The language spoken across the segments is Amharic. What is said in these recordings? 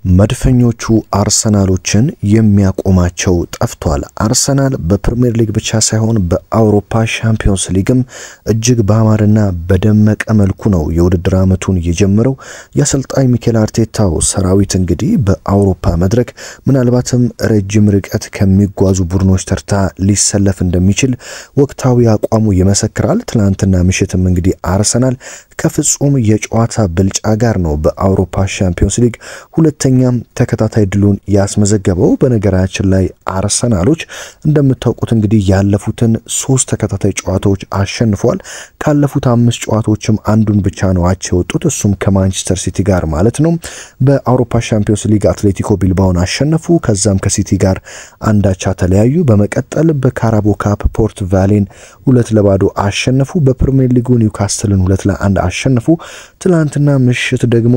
መድፈኞቹ አርሰናሎችን የሚያቆማቸው ጠፍቷል። አርሰናል በፕሪሚየር ሊግ ብቻ ሳይሆን በአውሮፓ ሻምፒዮንስ ሊግም እጅግ በአማረና በደመቀ መልኩ ነው የውድድር ዓመቱን የጀመረው። የአሰልጣኝ ሚኬል አርቴታው ሰራዊት እንግዲህ በአውሮፓ መድረክ ምናልባትም ረጅም ርቀት ከሚጓዙ ቡድኖች ተርታ ሊሰለፍ እንደሚችል ወቅታዊ አቋሙ ይመሰክራል። ትናንትና ምሽትም እንግዲህ አርሰናል ከፍጹም የጨዋታ ብልጫ ጋር ነው በአውሮፓ ሻምፒዮንስ ሊግ ሁለተኛ ተከታታይ ድሉን ያስመዘገበው። በነገራችን ላይ አርሰናሎች እንደምታውቁት እንግዲህ ያለፉትን 3 ተከታታይ ጨዋታዎች አሸንፏል። ካለፉት 5 ጨዋታዎችም አንዱን ብቻ ነው አቻ የወጡት፣ እሱም ከማንቸስተር ሲቲ ጋር ማለት ነው። በአውሮፓ ሻምፒዮንስ ሊግ አትሌቲኮ ቢልባውን አሸነፉ፣ ከዛም ከሲቲ ጋር አንዳቻ ተለያዩ። በመቀጠል በካራቦ ካፕ ፖርት ቫሌን 2-0 አሸነፉ። በፕሪሚየር ሊጉ ኒውካስትልን 2-1 አሸነፉ። ትላንትና ምሽት ደግሞ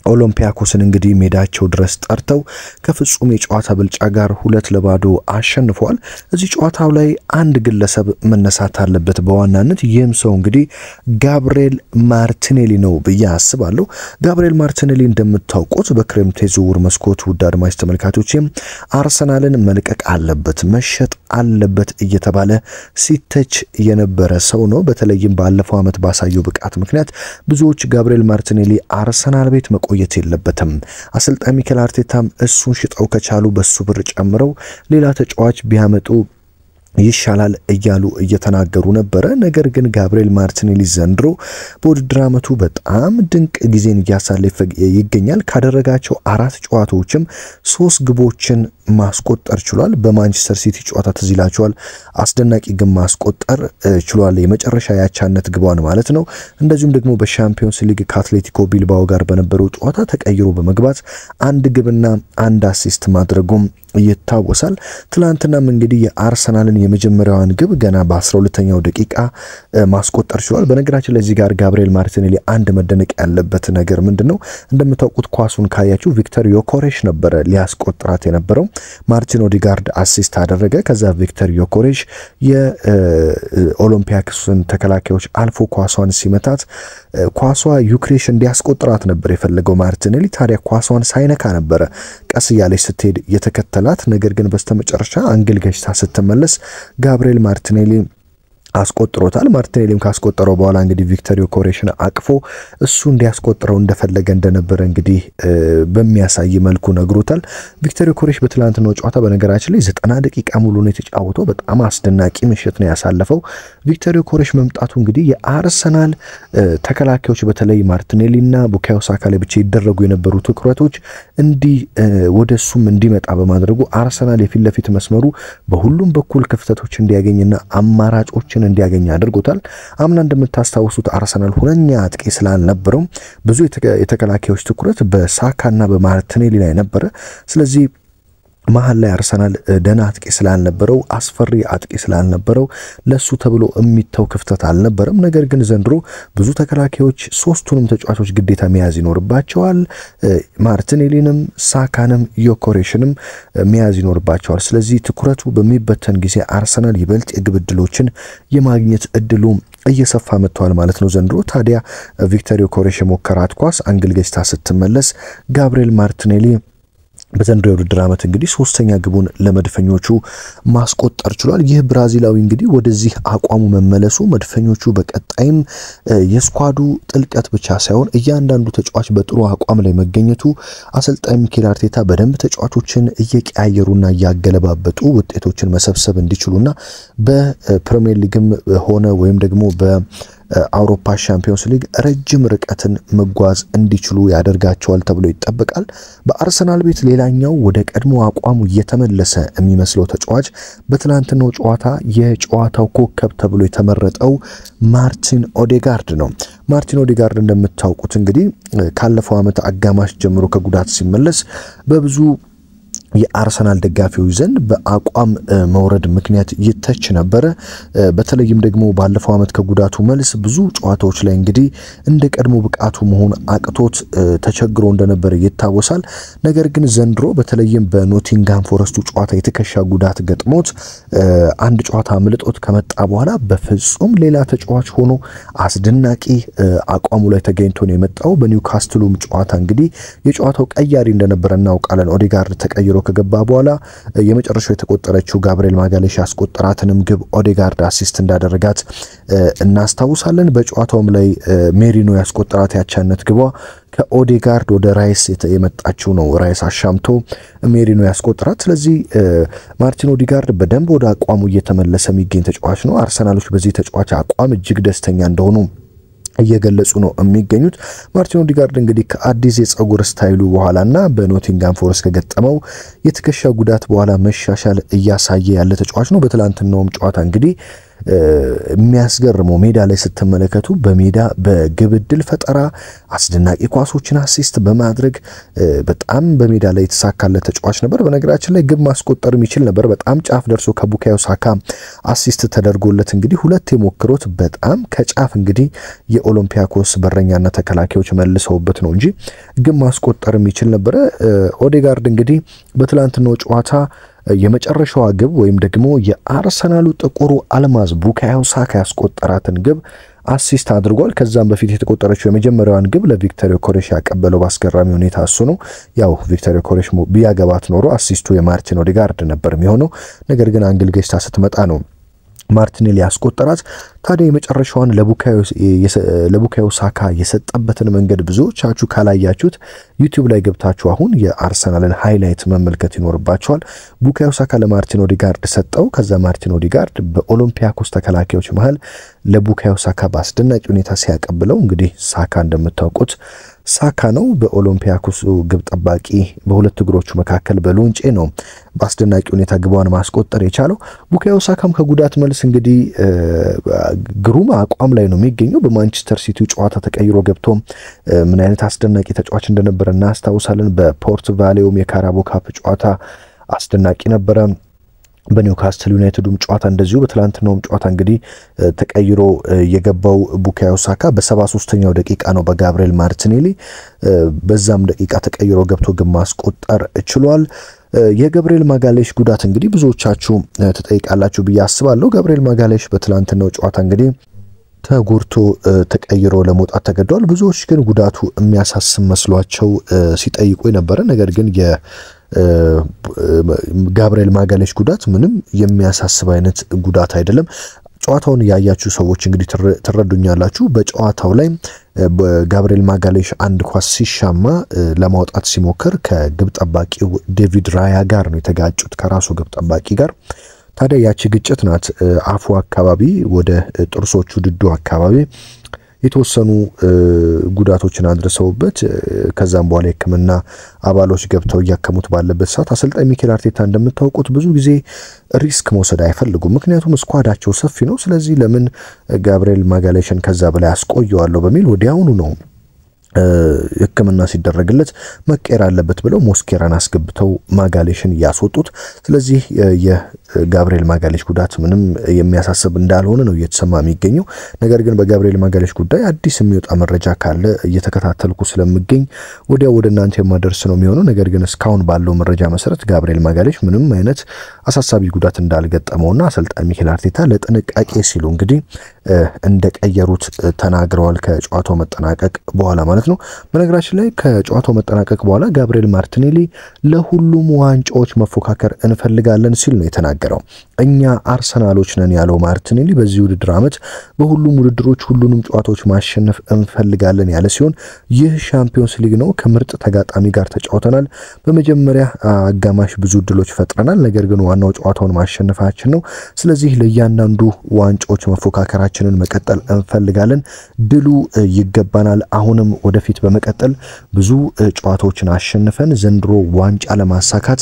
ኦሎምፒያኮስን እንግዲህ ሜዳቸው ድረስ ጠርተው ከፍጹም የጨዋታ ብልጫ ጋር 2-0 አሸንፈዋል። እዚህ ጨዋታው ላይ አንድ ግለሰብ መነሳት አለበት በዋናነት። ይህም ሰው እንግዲህ ጋብሪኤል ማርቲኔሊ ነው ብዬ አስባለሁ። ጋብሪኤል ማርቲኔሊ እንደምታውቁት በክረምት የዝውውር መስኮት ውድ አድማጭ ተመልካቾች አርሰናልን መልቀቅ አለበት፣ መሸጥ አለበት እየተባለ ሲተች የነበረ ሰው ነው። በተለይም ባለፈው ዓመት ባሳየው ብቃት ምክንያት ብዙዎች ጋብሪኤል ማርቲኔሊ አርሰናል ቤት መቆየት የለበትም፣ አሰልጣኝ ሚኬል አርቴታም እሱን ሽጠው ከቻሉ በሱ ብር ጨምረው ሌላ ተጫዋች ቢያመጡ ይሻላል እያሉ እየተናገሩ ነበረ። ነገር ግን ጋብሪኤል ማርቲኔሊ ዘንድሮ በውድድር ዓመቱ በጣም ድንቅ ጊዜን እያሳለፈ ይገኛል። ካደረጋቸው 4 ጨዋታዎችም 3 ግቦችን ማስቆጠር ችሏል። በማንቸስተር ሲቲ ጨዋታ ትዝ ይላችኋል፣ አስደናቂ ግብ ማስቆጠር ችሏል፣ የመጨረሻ ያቻነት ግቧን ማለት ነው። እንደዚሁም ደግሞ በሻምፒዮንስ ሊግ ከአትሌቲኮ ቢልባኦ ጋር በነበረው ጨዋታ ተቀይሮ በመግባት 1 ግብና 1 አሲስት ማድረጉም ይታወሳል። ትላንትናም እንግዲህ የአርሰናልን የመጀመሪያዋን ግብ ገና በ12ኛው ደቂቃ ማስቆጠር ችሏል። በነገራችን ላይ እዚህ ጋር ጋብሪኤል ማርቲኔሊ አንድ መደነቅ ያለበት ነገር ምንድነው? እንደምታውቁት ኳሱን ካያችሁ ቪክተር ዮኮሬሽ ነበረ ሊያስቆጥራት የነበረው። ማርቲን ኦዲጋርድ አሲስት አደረገ። ከዛ ቪክተር ዮኮሬሽ የኦሎምፒያክስን ተከላካዮች አልፎ ኳሷን ሲመታት ኳሷ ዩክሬሽ እንዲያስቆጥራት ነበር የፈለገው ማርቲኔሊ። ታዲያ ኳሷን ሳይነካ ነበረ ቀስ እያለች ስትሄድ የተከተላት። ነገር ግን በስተመጨረሻ አንግል ገጭታ ስትመለስ ጋብሪኤል ማርቲኔሊ አስቆጥሮታል። ማርቲኔሊም ካስቆጠረው በኋላ እንግዲህ ቪክተር ዮኮሬሽን አቅፎ እሱ እንዲያስቆጥረው እንደፈለገ እንደነበረ እንግዲህ በሚያሳይ መልኩ ነግሮታል። ቪክተር ዮኮሬሽ በትላንትናው ጨዋታ በነገራችን ላይ 90 ደቂቃ ሙሉ ነው የተጫወተው። በጣም አስደናቂ ምሽት ነው ያሳለፈው። ቪክተር ዮኮሬሽ መምጣቱ እንግዲህ የአርሰናል ተከላካዮች በተለይ ማርቲኔሊና ቡካዮ ሳካ ላይ ብቻ ይደረጉ የነበሩ ትኩረቶች እንዲህ ወደሱም እንዲመጣ በማድረጉ አርሰናል የፊት ለፊት መስመሩ በሁሉም በኩል ክፍተቶች እንዲያገኝና አማራጮችን እንዲያገኝ አድርጎታል። አምና እንደምታስታውሱት አርሰናል ሁነኛ አጥቂ ስላልነበረው ብዙ የተከላካዮች ትኩረት በሳካና በማርቲኔሊ ላይ ነበረ። ስለዚህ መሀል ላይ አርሰናል ደና አጥቂ ስላልነበረው፣ አስፈሪ አጥቂ ስላልነበረው ለሱ ተብሎ የሚተው ክፍተት አልነበረም። ነገር ግን ዘንድሮ ብዙ ተከላካዮች 3ቱንም ተጫዋቾች ግዴታ መያዝ ይኖርባቸዋል። ማርቲኔሊንም ሳካንም ዮኮሬሽንም መያዝ ይኖርባቸዋል። ስለዚህ ትኩረቱ በሚበተን ጊዜ አርሰናል ይበልጥ የግብ ዕድሎችን የማግኘት እድሉ እየሰፋ መጥቷል ማለት ነው ዘንድሮ። ታዲያ ቪክተር ዮኮሬሽ የሞከራት ኳስ አንግል ገጭታ ስትመለስ ጋብሪኤል ማርቲኔሊ በዘንድሮ የውድድር ዓመት እንግዲህ 3ኛ ግቡን ለመድፈኞቹ ማስቆጠር ችሏል። ይህ ብራዚላዊ እንግዲህ ወደዚህ አቋሙ መመለሱ መድፈኞቹ በቀጣይም የስኳዱ ጥልቀት ብቻ ሳይሆን እያንዳንዱ ተጫዋች በጥሩ አቋም ላይ መገኘቱ አሰልጣኝ ሚኬል አርቴታ በደንብ ተጫዋቾችን እየቀያየሩና እያገለባበጡ ውጤቶችን መሰብሰብ እንዲችሉና በፕሪሚየር ሊግም ሆነ ወይም ደግሞ በአውሮፓ ሻምፒዮንስ ሊግ ረጅም ርቀትን መጓዝ እንዲችሉ ያደርጋቸዋል ተብሎ ይጠበቃል። በአርሰናል ቤት ሌላኛው ወደ ቀድሞ አቋሙ እየተመለሰ የሚመስለው ተጫዋች በትናንትናው ጨዋታ የጨዋታው ኮከብ ተብሎ የተመረጠው ማርቲን ኦዴጋርድ ነው። ማርቲን ኦዴጋርድ እንደምታውቁት እንግዲህ ካለፈው ዓመት አጋማሽ ጀምሮ ከጉዳት ሲመለስ በብዙ የአርሰናል ደጋፊዎች ዘንድ በአቋም መውረድ ምክንያት ይተች ነበር። በተለይም ደግሞ ባለፈው ዓመት ከጉዳቱ መልስ ብዙ ጨዋታዎች ላይ እንግዲህ እንደ ቀድሞ ብቃቱ መሆን አቅቶት ተቸግሮ እንደነበር ይታወሳል። ነገር ግን ዘንድሮ በተለይም በኖቲንግሃም ፎረስቱ ጨዋታ የተከሻ ጉዳት ገጥሞት አንድ ጨዋታ አምልጦት ከመጣ በኋላ በፍጹም ሌላ ተጫዋች ሆኖ አስደናቂ አቋሙ ላይ ተገኝቶ ነው የመጣው። በኒውካስትሉም ጨዋታ እንግዲህ የጨዋታው ቀያሪ እንደነበረ እናውቃለን። ኦዴጋርድ ተቀይሮ ከገባ በኋላ የመጨረሻው የተቆጠረችው ጋብሪኤል ማጋሌሽ ያስቆጠራትንም ግብ ኦዴጋርድ አሲስት እንዳደረጋት እናስታውሳለን። በጨዋታውም ላይ ሜሪኖ ያስቆጠራት ያቻነት ግቧ ከኦዴጋርድ ወደ ራይስ የመጣችው ነው። ራይስ አሻምቶ ሜሪኖ ያስቆጠራት። ስለዚህ ማርቲን ኦዴጋርድ በደንብ ወደ አቋሙ እየተመለሰ የሚገኝ ተጫዋች ነው። አርሰናሎች በዚህ ተጫዋች አቋም እጅግ ደስተኛ እንደሆኑ እየገለጹ ነው የሚገኙት። ማርቲን ኦዴጋርድ እንግዲህ ከአዲስ የጸጉር ስታይሉ በኋላና በኖቲንግሃም ፎረስት ከገጠመው የትከሻ ጉዳት በኋላ መሻሻል እያሳየ ያለ ተጫዋች ነው። በትላንትናውም ጨዋታ እንግዲህ የሚያስገርመው ሜዳ ላይ ስትመለከቱ በሜዳ በግብ ዕድል ፈጠራ አስደናቂ ኳሶችን አሲስት በማድረግ በጣም በሜዳ ላይ የተሳካለ ተጫዋች ነበር። በነገራችን ላይ ግብ ማስቆጠር የሚችል ነበር። በጣም ጫፍ ደርሶ ከቡካዮ ሳካ አሲስት ተደርጎለት እንግዲህ ሁለት የሞክሮት በጣም ከጫፍ እንግዲህ የኦሎምፒያኮስ በረኛና ተከላካዮች መልሰውበት ነው እንጂ ግብ ማስቆጠር የሚችል ነበር። ኦዴጋርድ እንግዲህ በትላንትናው ጨዋታ የመጨረሻዋ ግብ ወይም ደግሞ የአርሰናሉ ጥቁሩ አልማዝ ቡካዮ ሳካ ያስቆጠራትን ግብ አሲስት አድርጓል። ከዛም በፊት የተቆጠረችው የመጀመሪያዋን ግብ ለቪክተር ዮኬሬሽ ያቀበለው ባስገራሚ ሁኔታ እሱ ነው። ያው ቪክተር ዮኬሬሽ ቢያገባት ኖሮ አሲስቱ የማርቲን ኦዴጋርድ ነበር የሚሆነው። ነገር ግን አንግል ገጭታ ስትመጣ ነው ማርቲኔሊ ያስቆጠራት። ታዲያ የመጨረሻዋን ለቡካዮ ሳካ የሰጠበትን መንገድ ብዙዎቻችሁ ካላያችሁት ዩቲዩብ ላይ ገብታችሁ አሁን የአርሰናልን ሃይላይት መመልከት ይኖርባችኋል። ቡካዮ ሳካ ለማርቲን ኦዴጋርድ ሰጠው። ከዛ ማርቲን ኦዴጋርድ በኦሎምፒያኮስ ተከላካዮች መሃል ለቡካዮ ሳካ በአስደናቂ ሁኔታ ሲያቀብለው እንግዲህ ሳካ እንደምታውቁት ሳካ ነው በኦሎምፒያኮስ ግብ ጠባቂ በሁለት እግሮቹ መካከል በሎንጬ ነው በአስደናቂ ሁኔታ ግቧን ማስቆጠር የቻለው። ቡካዮ ሳካም ከጉዳት መልስ እንግዲህ ግሩም አቋም ላይ ነው የሚገኘው። በማንቸስተር ሲቲው ጨዋታ ተቀይሮ ገብቶ ምን አይነት አስደናቂ ተጫዋች እንደነበረ እናስታውሳለን። በፖርት ቫሌውም የካራቦ ካፕ ጨዋታ አስደናቂ ነበረ። በኒውካስትል ዩናይትድም ጨዋታ እንደዚሁ በትላንትናውም ጨዋታ እንግዲህ ተቀይሮ የገባው ቡካዮ ሳካ በ73ኛው ደቂቃ ነው በጋብሪኤል ማርቲኔሊ። በዛም ደቂቃ ተቀይሮ ገብቶ ግብ ማስቆጠር ችሏል። የጋብሪኤል ማጋሌሽ ጉዳት እንግዲህ ብዙዎቻችሁ ተጠይቃላችሁ ብዬ አስባለሁ። ጋብሪኤል ማጋሌሽ በትላንትናው ጨዋታ እንግዲህ ተጎድቶ ተቀይሮ ለመውጣት ተገዷል። ብዙዎች ግን ጉዳቱ የሚያሳስብ መስሏቸው ሲጠይቁ የነበረ ነገር ግን ጋብሪኤል ማጋሌሽ ጉዳት ምንም የሚያሳስብ አይነት ጉዳት አይደለም። ጨዋታውን ያያችሁ ሰዎች እንግዲህ ትረዱኛላችሁ። በጨዋታው ላይ ጋብሪኤል ማጋሌሽ አንድ ኳስ ሲሻማ ለማውጣት ሲሞክር ከግብ ጠባቂው ዴቪድ ራያ ጋር ነው የተጋጩት፣ ከራሱ ግብ ጠባቂ ጋር። ታዲያ ያቺ ግጭት ናት አፉ አካባቢ ወደ ጥርሶቹ ድዱ አካባቢ የተወሰኑ ጉዳቶችን አድርሰውበት ከዛም በኋላ የሕክምና አባሎች ገብተው ያከሙት ባለበት ሰዓት አሰልጣኝ ሚኬል አርቴታ እንደምታውቁት ብዙ ጊዜ ሪስክ መውሰድ አይፈልጉም። ምክንያቱም ስኳዳቸው ሰፊ ነው። ስለዚህ ለምን ጋብሪኤል ማጋሌሽን ከዛ በላይ አስቆየዋለሁ በሚል ወዲያውኑ ነው ሕክምና ሲደረግለት መቀየር አለበት ብለው ሞስኬራን አስገብተው ማጋሌሽን ያስወጡት። ስለዚህ የጋብሪኤል ማጋሌሽ ጉዳት ምንም የሚያሳስብ እንዳልሆነ ነው እየተሰማ የሚገኘው። ነገር ግን በጋብሪኤል ማጋሌሽ ጉዳይ አዲስ የሚወጣ መረጃ ካለ እየተከታተልኩ ስለምገኝ ወዲያው ወደ እናንተ የማደርስ ነው የሚሆነው። ነገር ግን እስካሁን ባለው መረጃ መሰረት ጋብሪኤል ማጋሌሽ ምንም አይነት አሳሳቢ ጉዳት እንዳልገጠመውና አሰልጣኝ ሚኬል አርቴታ ለጥንቃቄ ሲሉ እንግዲህ እንደቀየሩት ተናግረዋል ከጨዋታው መጠናቀቅ በኋላ ማለት ነው። በነገራችን ላይ ከጨዋታው መጠናቀቅ በኋላ ጋብሪኤል ማርቲኔሊ ለሁሉም ዋንጫዎች መፎካከር እንፈልጋለን ሲል ነው የተናገረው። እኛ አርሰናሎች ነን ያለው ማርቲኔሊ በዚህ ውድድር ዓመት በሁሉም ውድድሮች ሁሉንም ጨዋታዎች ማሸነፍ እንፈልጋለን ያለ ሲሆን ይህ ሻምፒዮንስ ሊግ ነው። ከምርጥ ተጋጣሚ ጋር ተጫውተናል። በመጀመሪያ አጋማሽ ብዙ ድሎች ፈጥረናል። ነገር ግን ዋናው ጨዋታውን ማሸነፋችን ነው። ስለዚህ ለእያንዳንዱ ዋንጫዎች መፎካከራችንን መቀጠል እንፈልጋለን። ድሉ ይገባናል። አሁንም ወደፊት በመቀጠል ብዙ ጨዋታዎችን አሸንፈን ዘንድሮ ዋንጫ ለማሳካት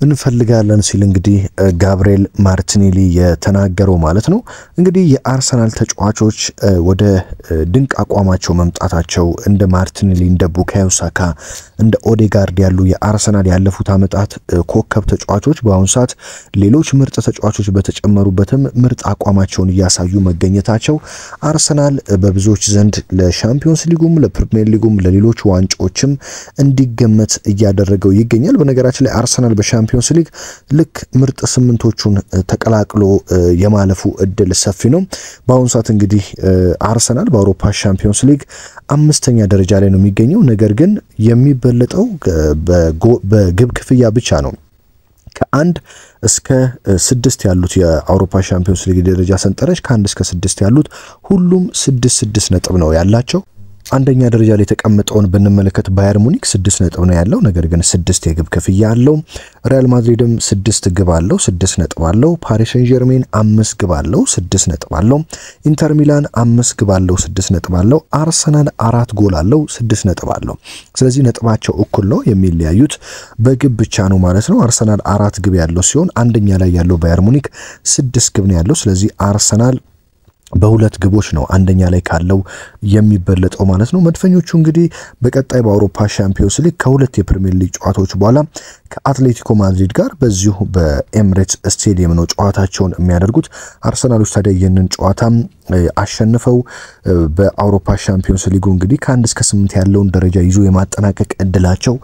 እንፈልጋለን ሲል እንግዲህ ጋብሪኤል ማርቲኔሊ የተናገረው ማለት ነው። እንግዲህ የአርሰናል ተጫዋቾች ወደ ድንቅ አቋማቸው መምጣታቸው እንደ ማርቲኔሊ እንደ ቡካዮ ሳካ እንደ ኦዴጋርድ ያሉ የአርሰናል ያለፉት ዓመታት ኮከብ ተጫዋቾች በአሁኑ ሰዓት ሌሎች ምርጥ ተጫዋቾች በተጨመሩበትም ምርጥ አቋማቸውን እያሳዩ መገኘታቸው አርሰናል በብዙዎች ዘንድ ለሻምፒዮንስ ሊጉም ለፕሪሚየር ሊጉም ለሌሎች ዋንጫዎችም እንዲገመት እያደረገው ይገኛል። በነገራችን ላይ አርሰናል በሻምፒዮንስ ሊግ ልክ ምርጥ ስምንቶቹን ተቀላቅሎ የማለፉ እድል ሰፊ ነው። በአሁኑ ሰዓት እንግዲህ አርሰናል በአውሮፓ ሻምፒዮንስ ሊግ 5ኛ ደረጃ ላይ ነው የሚገኘው። ነገር ግን የሚበለጠው በግብ ክፍያ ብቻ ነው። ከ1 እስከ 6 ያሉት የአውሮፓ ሻምፒዮንስ ሊግ ደረጃ ሰንጠረዥ ከ1 እስከ 6 ያሉት ሁሉም 6 ነጥብ ነው ያላቸው። አንደኛ ደረጃ ላይ ተቀምጠውን ብንመለከት ባየር ሙኒክ 6 ነጥብ ነው ያለው፣ ነገር ግን 6 የግብ ክፍያ አለው። ሪያል ማድሪድም 6 ግብ አለው፣ 6 ነጥብ አለው። ፓሪስ ሴን ጀርሜን 5 ግብ አለው፣ 6 ነጥብ አለው። ኢንተር ሚላን 5 ግብ አለው፣ 6 ነጥብ አለው። አርሰናል 4 ጎል አለው፣ 6 ነጥብ አለው። ስለዚህ ነጥባቸው እኩል ነው፣ የሚለያዩት በግብ ብቻ ነው ማለት ነው። አርሰናል 4 ግብ ያለው ሲሆን አንደኛ ላይ ያለው ባየር ሙኒክ 6 ግብ ነው ያለው። ስለዚህ አርሰናል በሁለት ግቦች ነው አንደኛ ላይ ካለው የሚበለጠው ማለት ነው። መድፈኞቹ እንግዲህ በቀጣይ በአውሮፓ ሻምፒዮንስ ሊግ ከሁለት የፕሪሚየር ሊግ ጨዋታዎች በኋላ ከአትሌቲኮ ማድሪድ ጋር በዚሁ በኤምሬትስ ስቴዲየም ነው ጨዋታቸውን የሚያደርጉት። አርሰናሎች ታዲያ ይህንን ጨዋታ አሸንፈው በአውሮፓ ሻምፒዮንስ ሊጉ እንግዲህ ከ1 እስከ 8 ያለውን ደረጃ ይዞ የማጠናቀቅ እድላቸው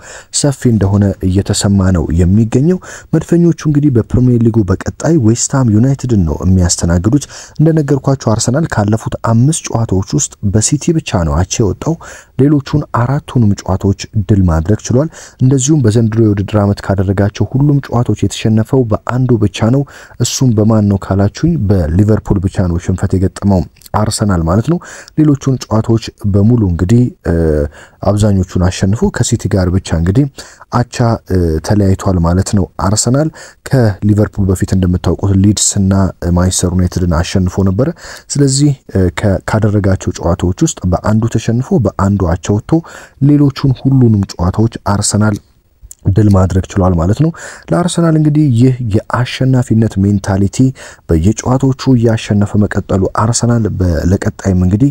ሰፊ እንደሆነ እየተሰማ ነው የሚገኘው። መድፈኞቹ እንግዲህ በፕሪሚየር ሊጉ በቀጣይ ዌስትሃም ዩናይትድን ነው የሚያስተናግዱት። እንደነገርኳቸው አርሰናል ካለፉት 5 ጨዋታዎች ውስጥ በሲቲ ብቻ ነው አቻ የወጣው። ሌሎቹን 4ቱንም ጨዋታዎች ድል ማድረግ ችሏል። እንደዚሁም በዘንድሮ የውድድር ዓመት ካደረጋቸው ሁሉም ጨዋታዎች የተሸነፈው በአንዱ ብቻ ነው። እሱም በማን ነው ካላችሁኝ በሊቨርፑል ብቻ ነው ሽንፈት የገጠመው አርሰናል ማለት ነው። ሌሎቹን ጨዋታዎች በሙሉ እንግዲህ አብዛኞቹን አሸንፎ ከሲቲ ጋር ብቻ እንግዲህ አቻ ተለያይቷል ማለት ነው። አርሰናል ከሊቨርፑል በፊት እንደምታውቁት ሊድስ እና ማንቸስተር ዩናይትድን አሸንፎ ነበር። ስለዚህ ካደረጋቸው ጨዋታዎች ውስጥ በአንዱ ተሸንፎ በአንዱ አቻ ወጥቶ ሌሎቹን ሁሉንም ጨዋታዎች አርሰናል ድል ማድረግ ችሏል ማለት ነው። ለአርሰናል እንግዲህ ይህ የአሸናፊነት ሜንታሊቲ በየጨዋታዎቹ እያሸነፈ መቀጠሉ አርሰናል ለቀጣይም እንግዲህ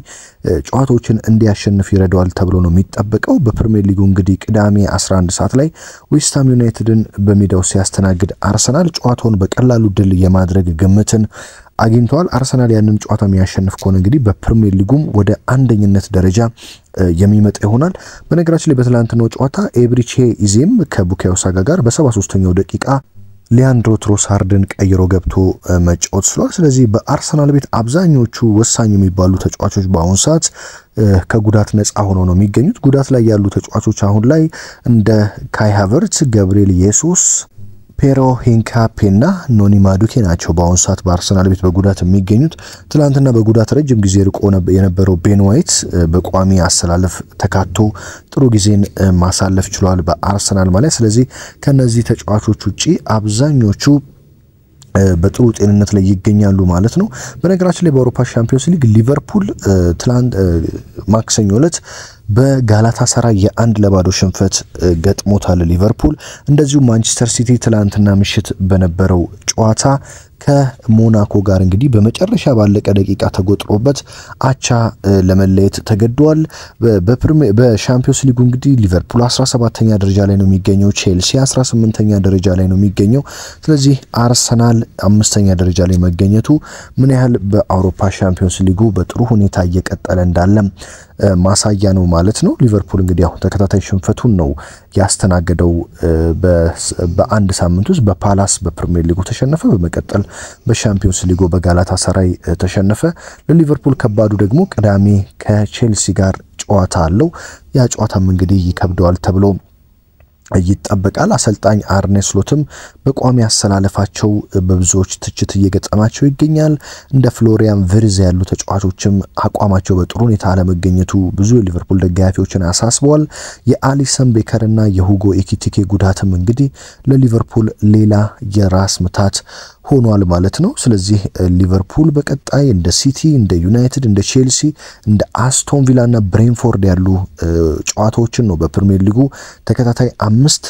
ጨዋታዎችን እንዲያሸንፍ ይረዳዋል ተብሎ ነው የሚጠበቀው። በፕሪሚየር ሊጉ እንግዲህ ቅዳሜ 11 ሰዓት ላይ ዌስትሃም ዩናይትድን በሜዳው ሲያስተናግድ አርሰናል ጨዋታውን በቀላሉ ድል የማድረግ ግምትን አግኝተዋል። አርሰናል ያንን ጨዋታ የሚያሸንፍ ከሆነ እንግዲህ በፕሪሚየር ሊጉም ወደ አንደኝነት ደረጃ የሚመጣ ይሆናል። በነገራችን ላይ በትላንትናው ጨዋታ ኤብሪቼ ኢዜም ከቡካዮ ሳካ ጋር በ73ኛው ደቂቃ ሊያንድሮ ትሮሳርድን ቀይሮ ገብቶ መጫወት ችሏል። ስለዚህ በአርሰናል ቤት አብዛኞቹ ወሳኝ የሚባሉ ተጫዋቾች በአሁኑ ሰዓት ከጉዳት ነፃ ሆነው ነው የሚገኙት። ጉዳት ላይ ያሉ ተጫዋቾች አሁን ላይ እንደ ካይ ሃቨርትዝ፣ ገብርኤል ኢየሱስ፣ ፔሮ ሂንካፔና ኖኒ ማዱኬ ናቸው በአሁኑ ሰዓት በአርሰናል ቤት በጉዳት የሚገኙት። ትላንትና በጉዳት ረጅም ጊዜ ርቆ የነበረው ቤን ዋይት በቋሚ አሰላለፍ ተካቶ ጥሩ ጊዜን ማሳለፍ ችሏል በአርሰናል ማለት። ስለዚህ ከነዚህ ተጫዋቾች ውጪ አብዛኞቹ በጥሩ ጤንነት ላይ ይገኛሉ ማለት ነው። በነገራችን ላይ በአውሮፓ ሻምፒዮንስ ሊግ ሊቨርፑል ትላንት ማክሰኞ ዕለት በጋላታሳራይ የ1-0 ሽንፈት ገጥሞታል ሊቨርፑል። እንደዚሁ ማንቸስተር ሲቲ ትላንትና ምሽት በነበረው ጨዋታ ከሞናኮ ጋር እንግዲህ በመጨረሻ ባለቀ ደቂቃ ተጎጥሮበት አቻ ለመለየት ተገዷል። በሻምፒዮንስ ሊጉ እንግዲህ ሊቨርፑል 17ኛ ደረጃ ላይ ነው የሚገኘው፣ ቼልሲ 18ኛ ደረጃ ላይ ነው የሚገኘው። ስለዚህ አርሰናል 5ኛ ደረጃ ላይ መገኘቱ ምን ያህል በአውሮፓ ሻምፒዮንስ ሊጉ በጥሩ ሁኔታ እየቀጠለ እንዳለ ማሳያ ነው ማለት ነው። ሊቨርፑል እንግዲህ ያው ተከታታይ ሽንፈቱን ነው ያስተናገደው። በአንድ ሳምንት ውስጥ በፓላስ በፕሪሚየር ሊጉ ተሸነፈ፣ በመቀጠል በሻምፒዮንስ ሊጉ በጋላታሳራይ ተሸነፈ። ለሊቨርፑል ከባዱ ደግሞ ቅዳሜ ከቼልሲ ጋር ጨዋታ አለው። ያ ጨዋታም እንግዲህ ይከብደዋል ተብሎ ይጠበቃል። አሰልጣኝ አርኔ ስሎትም በቋሚ አሰላለፋቸው በብዙዎች ትችት እየገጠማቸው ይገኛል። እንደ ፍሎሪያን ቪርዝ ያሉ ተጫዋቾችም አቋማቸው በጥሩ ሁኔታ አለመገኘቱ ብዙ የሊቨርፑል ደጋፊዎችን አሳስበዋል። የአሊሰን ቤከርና የሁጎ ኤኪቲኬ ጉዳትም እንግዲህ ለሊቨርፑል ሌላ የራስ ምታት ሆኗል ማለት ነው። ስለዚህ ሊቨርፑል በቀጣይ እንደ ሲቲ፣ እንደ ዩናይትድ፣ እንደ ቼልሲ፣ እንደ አስቶን ቪላ እና ብሬንፎርድ ያሉ ጨዋታዎችን ነው በፕሪሚየር ሊጉ ተከታታይ 5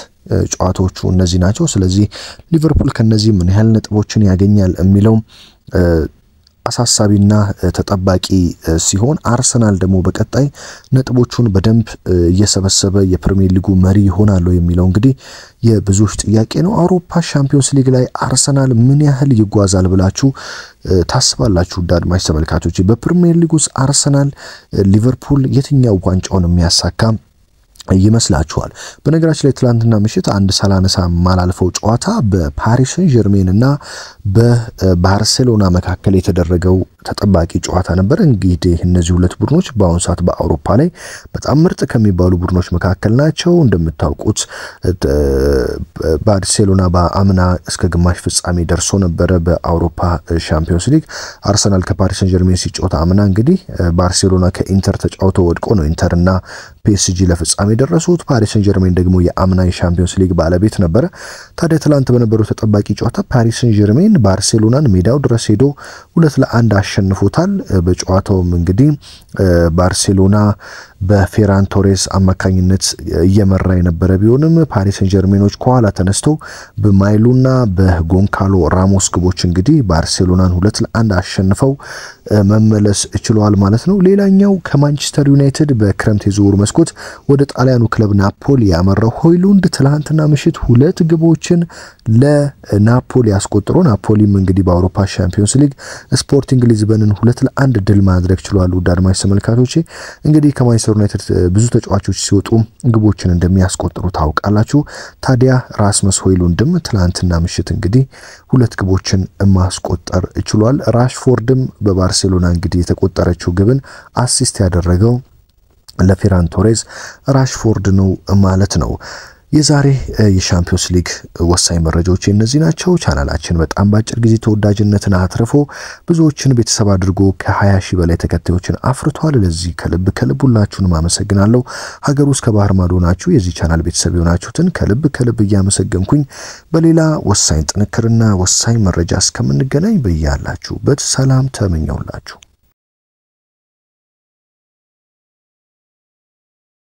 ጨዋታዎቹ እነዚህ ናቸው። ስለዚህ ሊቨርፑል ከነዚህ ምን ያህል ነጥቦችን ያገኛል የሚለው አሳሳቢና ተጠባቂ ሲሆን አርሰናል ደግሞ በቀጣይ ነጥቦቹን በደንብ እየሰበሰበ የፕሪሚየር ሊጉ መሪ ይሆናል የሚለው እንግዲህ የብዙዎች ጥያቄ ነው። አውሮፓ ሻምፒዮንስ ሊግ ላይ አርሰናል ምን ያህል ይጓዛል ብላችሁ ታስባላችሁ? አድማጭ ተመልካቾች በፕሪሚየር ሊግ ውስጥ አርሰናል ሊቨርፑል የትኛው ዋንጫውን የሚያሳካ ይመስላችኋል? በነገራችን ላይ ትላንትና ምሽት አንድ ሳላነሳ ማላልፈው ጨዋታ በፓሪስ ሰን ጀርሜን እና በባርሴሎና መካከል የተደረገው ተጠባቂ ጨዋታ ነበር። እንግዲህ እነዚህ ሁለት ቡድኖች በአሁኑ ሰዓት በአውሮፓ ላይ በጣም ምርጥ ከሚባሉ ቡድኖች መካከል ናቸው። እንደምታውቁት ባርሴሎና በአምና እስከ ግማሽ ፍጻሜ ደርሶ ነበረ በአውሮፓ ሻምፒዮንስ ሊግ። አርሰናል ከፓሪስ ሰን ጀርሜን ሲጫወት አምና እንግዲህ ባርሴሎና ከኢንተር ተጫውቶ ወድቆ ነው ኢንተርና ፒኤስጂ ለፍጻሜ ደረሱት። ፓሪስ ሰን ጀርሜን ደግሞ የአምና የሻምፒዮንስ ሊግ ባለቤት ነበረ። ታዲያ ትላንት በነበረው ተጠባቂ ጨዋታ ፓሪስ ሰን ጀርሜን ባርሴሎናን ሜዳው ድረስ ሄዶ 2-1 አሸንፎታል። በጨዋታውም እንግዲህ ባርሴሎና በፌራን ቶሬስ አማካኝነት እየመራ የነበረ ቢሆንም ፓሪስ ሰን ጀርሜኖች ከኋላ ተነስተው በማይሉና በጎንካሎ ራሞስ ግቦች እንግዲህ ባርሴሎናን 2-1 አሸንፈው መመለስ ችለዋል ማለት ነው። ሌላኛው ከማንቸስተር ዩናይትድ በክረምት የዝውውር መስኮት ወደ ጣሊያኑ ክለብ ናፖሊ ያመራው ሆይሉንድ ትላንትና ምሽት 2 ግቦችን ለናፖሊ አስቆጥሮ ናፖሊም እንግዲህ በአውሮፓ ሻምፒዮንስ ሊግ ስፖርቲንግ ሊዝበንን 2-1 ድል ማድረግ ችሏል። አድማጭ ተመልካቾች እንግዲህ ከማንቸስተር ዩናይትድ ብዙ ተጫዋቾች ሲወጡ ግቦችን እንደሚያስቆጥሩ ታውቃላችሁ። ታዲያ ራስመስ ሆይሉንድም ትላንትና ምሽት እንግዲህ 2 ግቦችን ማስቆጠር ችሏል። ራሽፎርድም በባርሴሎና እንግዲህ የተቆጠረችው ግብን አሲስት ያደረገው ለፌራን ቶሬስ ራሽፎርድ ነው ማለት ነው። የዛሬ የሻምፒዮንስ ሊግ ወሳኝ መረጃዎች እነዚህ ናቸው። ቻናላችን በጣም ባጭር ጊዜ ተወዳጅነትን አትርፎ ብዙዎችን ቤተሰብ አድርጎ ከ20 ሺህ በላይ ተከታዮችን አፍርቷል። ለዚህ ከልብ ሁላችሁንም አመሰግናለሁ። ሀገር ውስጥ ከባህር ማዶ ናችሁ የዚህ ቻናል ቤተሰብ የሆናችሁትን ከልብ እያመሰገንኩኝ በሌላ ወሳኝ ጥንክርና ወሳኝ መረጃ እስከምንገናኝ በያላችሁበት ሰላም ተመኘውላችሁ።